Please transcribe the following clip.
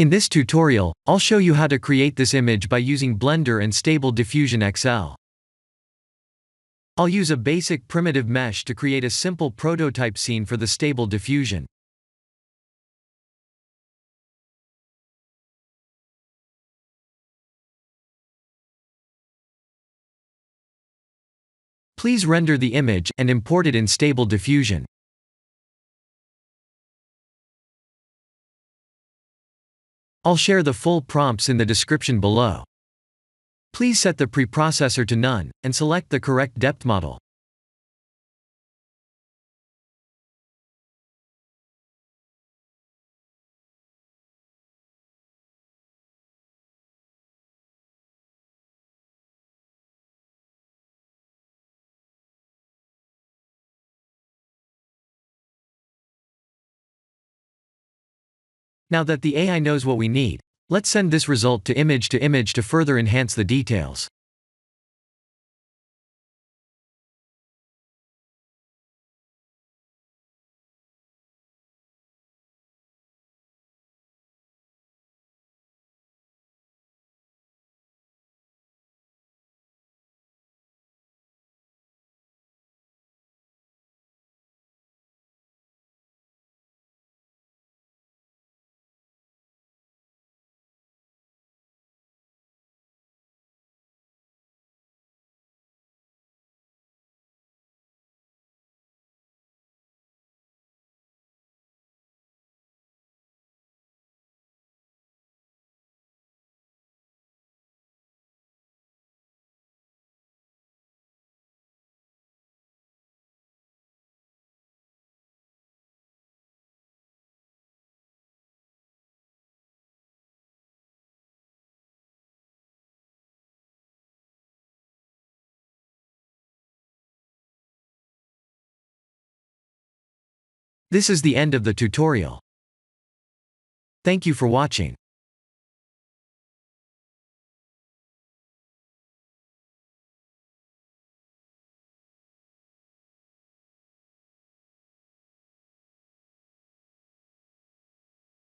In this tutorial, I'll show you how to create this image by using Blender and Stable Diffusion XL. I'll use a basic primitive mesh to create a simple prototype scene for the Stable Diffusion. Please render the image and import it in Stable Diffusion. I'll share the full prompts in the description below. Please set the preprocessor to none, and select the correct depth model. Now that the AI knows what we need, let's send this result to image to further enhance the details. This is the end of the tutorial. Thank you for watching.